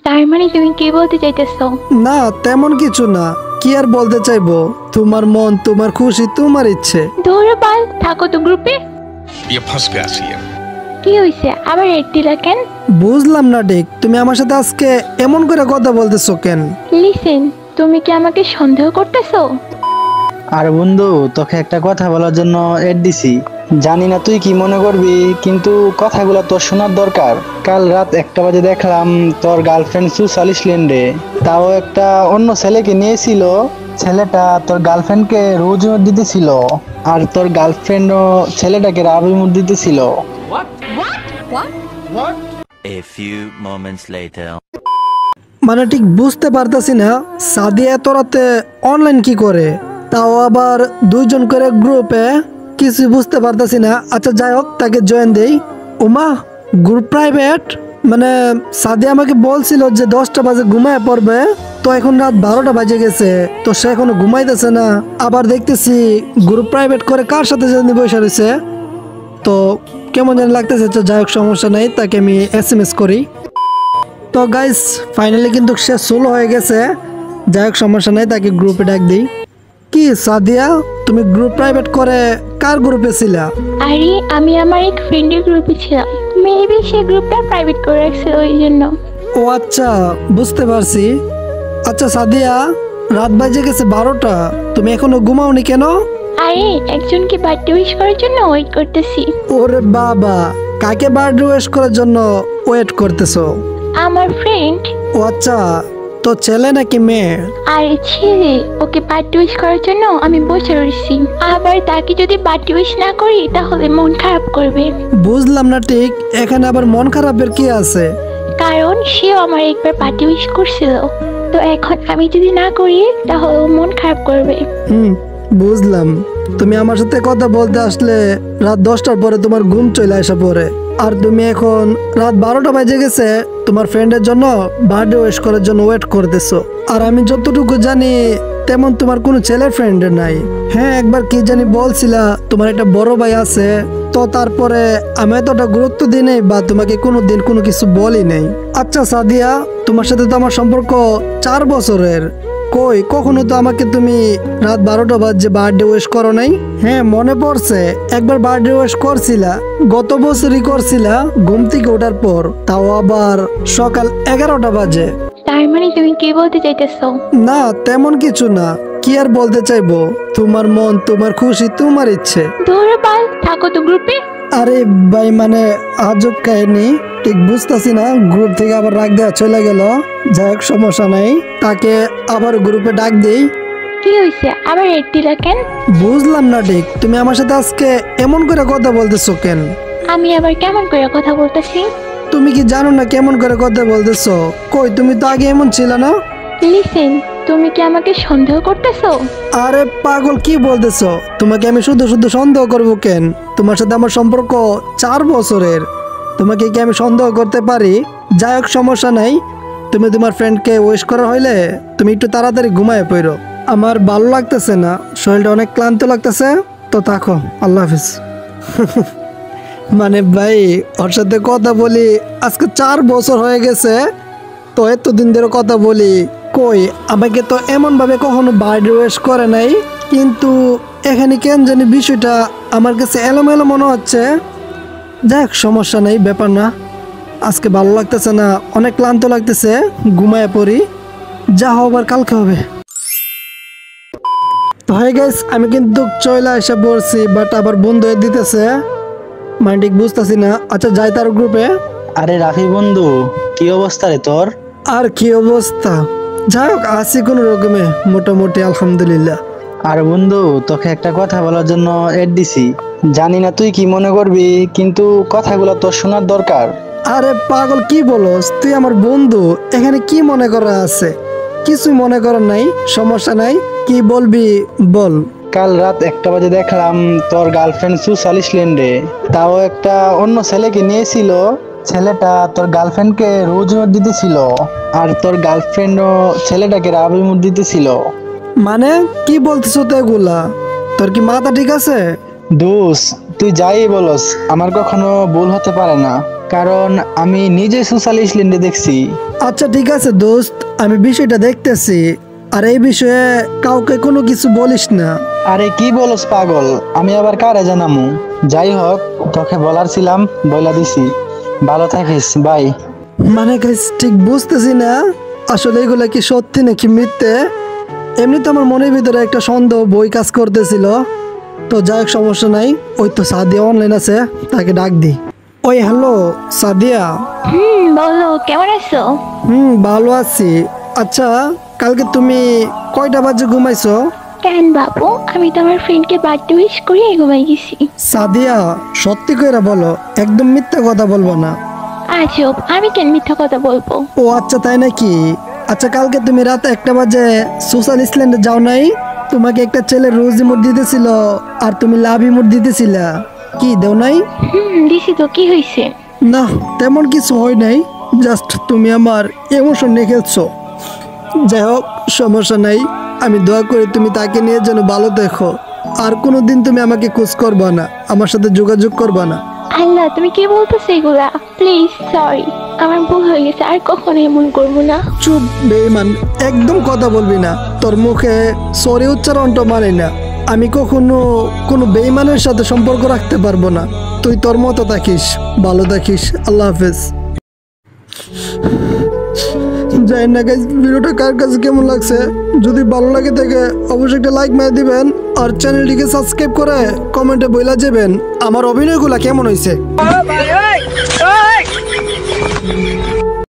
তার মানে তুমি কি বলতে চাইতেছো? না তেমন কিছু না, কি আর বলতে চাইবো, তোমার মন, তোমার খুশি, তোমার ইচ্ছে। ধরে বাল থাকো তো গ্রুপে। ये फंस गया सी है। কি হইছে আবার রেড দিলা কেন? বুঝলাম না ঠিক, তুমি আমার সাথে আজকে এমন করে কথা বলতেছো কেন? লিসেন, তুমি কি আমাকে সন্দেহ করতেছো? আর বন্ধু, তোকে একটা কথা বলার জন্য এড দিছি। জানি না তুই কি মনে করবি, কিন্তু কথাগুলো তোর শোনার দরকার। কাল রাত 1টা বাজে দেখলাম তোর গার্লফ্রেন্ড সুসাল ইসল্যান্ডে, তাও একটা অন্য ছেলেকে নিয়েছিল। ছেলেটা তোর গার্লফ্রেন্ডকে রোজ দিতেছিল, আর তোর গার্লফ্রেন্ডও ছেলেটাকে রাবিমুর দিতেছিল। A few moments later. মানে ঠিক বুঝতে পারতাছি না সাদিয়া এত রাতে অনলাইন কি করে, তাও আবার দুইজন করে গ্রুপে, কিছু বুঝতে পারতাছি না। আচ্ছা যাই হোক, তাকে জয়েন দেই। ওমা, গ্রুপ প্রাইভেট, মানে সাদিয়া আমাকে বলছিল যে 10টা বাজে ঘুমায় পড়বে, তো এখন রাত 12টা বাজে গেছে, তো সে এখনো ঘুমাইতেছে না। আবার দেখতেছি গ্রুপ প্রাইভেট করে কার সাথে জানি বসে রয়েছে, তো কেমন যেন লাগতেছে। তো যাই হোক, সমস্যা নাই, তাকে আমি SMS করি। তো গাইস ফাইনালি কিন্তু সে সোলো হয়ে গেছে। যাই হোক, সমস্যা নাই, তাকে গ্রুপে ডাক দিই। কি সাদিয়া, তুমি গ্রুপ প্রাইভেট করে কার গ্রুপে ছিলা? আরে আমি আমার এক ফ্রেন্ডের গ্রুপে ছিলাম, মেবি সে গ্রুপটা প্রাইভেট করে রাখছে ওই জন্য। ও আচ্ছা, বুঝতে পারছি। আচ্ছা সাদিয়া, রাত বাজে গেছে 12টা, তুমি এখনো ঘুমাওনি কেন? আরে একজনকে বার্থডে উইশ করার জন্য ওয়েট করতেছি। ওরে বাবা, কাকে বার্থডে উইশ করার জন্য ওয়েট করতেছো? আমার ফ্রেন্ড। ও আচ্ছা, তো ছেলে নাকি মেয়ে? আরে ছেলে, ওকে বার্থডে উইশ করার জন্য আমি বসে রয়েছি। আবার তাকে যদি বার্থডে উইশ না করি তাহলে মন খারাপ করবে। বুঝলাম না ঠিক, এখানে আবার মন খারাপের কি আছে? কারণ সেও আমার একবার বার্থডে উইশ করছিল, তো এখন আমি যদি না করি তাহলে ও মন খারাপ করবে। বুঝলাম। তুমি আমার সাথে কথা বলতে আসলে রাত 10টার পরে তোমার ঘুম চলে আসা পরে, আর তুমি এখন রাত 12টা বাজে গেছে তোমার ফ্রেন্ডের জন্য বার্থডে উইশ করার জন্য ওয়েট করতেছো। আর আমি যতটুকু জানি তেমন তোমার কোনো ছেলের ফ্রেন্ড নাই। হ্যাঁ, একবার কি জানি বলছিলা তোমার একটা বড় ভাই আছে, তো তারপরে আমি এতটা গুরুত্ব দিই নাই বা তোমাকে কোনো দিন কোনো কিছু বলি নাই। আচ্ছা সাদিয়া, তোমার সাথে তো আমার সম্পর্ক 4 বছরের, কই কখনো তো আমাকে তুমি রাত 12টা বাজে বার্থডে উইশ করো নাই। হ্যাঁ মনে পড়ছে, একবার বার্থডে উইশ করছিলা, গত বছরই করছিলা ঘুম থেকে ওঠার পর, তাও আবার সকাল 11টা বাজে। তার মানে তুমি কি বলতে চাইতেছো? না তেমন কিছু না, কি আর বলতে চাইবো, তোমার মন, তোমার খুশি, তোমার ইচ্ছে। ধরে বাল থাকো তো গ্রুপে। আরে ভাই, মানে আজব কাহিনী, ঠিক বুঝতেছি না, গ্রুপ থেকে আবার রাগ দেওয়া চলে গেল। যাই হোক, সমস্যা নাই, তাকে আবার গ্রুপে ডাক দিই। কি হয়েছে আবার রেড দিলা কেন? বুঝলাম না ঠিক, তুমি আমার সাথে আজকে এমন করে কথা বলতেছো কেন? আমি আবার কেমন করে কথা বলতেছি? তুমি কি জানো না কেমন করে কথা বলতেছো? কই, তুমি তো আগে এমন ছিল না। লিসেন, তুমি কি আমাকে সন্দেহ করতেছো? আরে পাগল, কি বলতেছো? তোমাকে আমি শুধু শুধু সন্দেহ করবো কেন? তোমার সাথে আমার সম্পর্ক 4 বছরের, তোমাকে কি আমি সন্দেহ করতে পারি? যাই হোক, সমস্যা নাই, তুমি তোমার ফ্রেন্ডকে উইশ করা হইলে তুমি একটু তাড়াতাড়ি ঘুমায় পড়ো। আমার ভালো লাগতেছে না, শরীরটা অনেক ক্লান্ত লাগতেছে, তো থাকো, আল্লাহ হাফিজ। মানে ভাই, ওর সাথে কথা বলি আজকে 4 বছর হয়ে গেছে, তো এতদিন ধরে কথা বলি, কই আমাকে তো এমন ভাবে কখনো বার্থডে উইশ করে নাই, কিন্তু এখানে কেন জানি বিষয়টা আমার কাছে এলোমেলো মনে হচ্ছে। যাই হোক, সমস্যা নেই, ব্যাপার না, আজকে ভালো লাগতেছে না, অনেক ক্লান্ত লাগতেছে, ঘুমায় পড়ি, যা হবার কালকে হবে। তো হাই গাইস, আমি কিন্তু চলে আসা পড়ছি, বাট আবার বন্ধ হয়ে দিতেছে, মানে ঠিক বুঝতেছি না। আচ্ছা যাই তার গ্রুপে। আরে রাফি বন্ধু, কি অবস্থা রে তোর? আর কি অবস্থা, যাই হোক আছি কোনো রকমে, মোটামুটি আলহামদুলিল্লাহ। আর বন্ধু, তোকে একটা কথা বলার জন্য এড দিছি। জানি না তুই কি মনে করবি, কিন্তু কথাগুলো তোর শোনার দরকার। আরে পাগল, কি বলস তুই? আমার বন্ধু, এখানে কি মনে করা আছে? কিছু মনে করার নাই, সমস্যা নাই, কি বলবি বল। কাল রাত 1টা বাজে দেখলাম তোর গার্লফ্রেন্ড সুসাল ইসল্যান্ডে, তাও একটা অন্য ছেলেকে নিয়েছিল। ছেলেটা তোর গার্লফ্রেন্ডকে রোজ দিতেছিল, আর তোর গার্লফ্রেন্ডও ছেলেটাকে রাবিমুর দিতেছিল। মানে কি বলতেছ তো এগুলা? তোর কি মাথা ঠিক আছে? দোষ, তুই যাই বলস, আমার কখনো ভুল হতে পারে না। কারণ আমি নিজে সোশ্যাল ইসল্যান্ডে দেখছি। আচ্ছা ঠিক আছে দোস্ত, আমি বিষয়টা দেখতেছি। আর এই বিষয়ে কাউকে কোনো কিছু বলিস না। আরে কি বলস পাগল, আমি আবার কারে জানামু। যাই হোক, তোকে বলার ছিলাম, বইলা দিছি। ভালো থাকিস, বাই। মানে গাইস ঠিক বুঝতেছি না আসলে এগুলো কি সত্যি নাকি মিথ্যে। এমনি তো আমার মনের ভিতরে একটা সন্দেহ বই কাজ করতেছিল। তো যাই হোক, সমস্যা নাই। ওই তো সাদিয়া অনলাইন আছে, তাকে ডাক দি। ওই হ্যালো সাদিয়া। বলো কেমন আছো? ভালো আছি। আচ্ছা কালকে তুমি কয়টা বাজে ঘুমাইছো? কেন বাবু, আমি তো আমার ফ্রেন্ডকে বার্থডে উইশ করে ঘুমাই গেছি। সাদিয়া সত্যি কইরা বলো, একদম মিথ্যা কথা বলবো না। আজব, আমি কেন মিথ্যা কথা বলবো? ও আচ্ছা তাই নাকি? আচ্ছা কালকে তুমি রাত 1টা বাজে সোশ্যাল ইসল্যান্ডে যাও নাই? তোমাকে একটা ছেলে রোজ ইমোট দিতেছিল আর তুমি লাভ ইমোট দিতেছিলা, কি দেও নাই? দিছি তো, কি হয়েছে? না তেমন কিছু হয় নাই, জাস্ট তুমি আমার ইমোশন নিয়ে খেলছো। যাই হোক সমস্যা নাই, আমি দোয়া করি তুমি তাকে নিয়ে যেন ভালো দেখো। আর কোনোদিন তুমি আমাকে খোঁজ করবা না, আমার সাথে যোগাযোগ করবা না। আল্লাহ, তুমি কি বলতেছো এগুলা? প্লিজ, সরি, আমার ভুল হয়ে গেছে, আর কখনো এমন করবো না। চুপ বেঈমান, একদম কথা বলবি না। তোর মুখে সরি উচ্চারণটা মানে না। আমি কখনো কোনো বেঈমানের সাথে সম্পর্ক রাখতে পারবো না। তুই তোর মতো থাকিস, ভালো থাকিস। আল্লাহ হাফেজ। জানি না গাইস ভিডিওটা কার কাছে কেমন লাগছে। যদি ভালো লাগে থাকে অবশ্যই একটা লাইক মেরে দিবেন আর চ্যানেলটিকে সাবস্ক্রাইব করে কমেন্টে বইলা যাবেন আমার অভিনয়গুলা কেমন হয়েছে।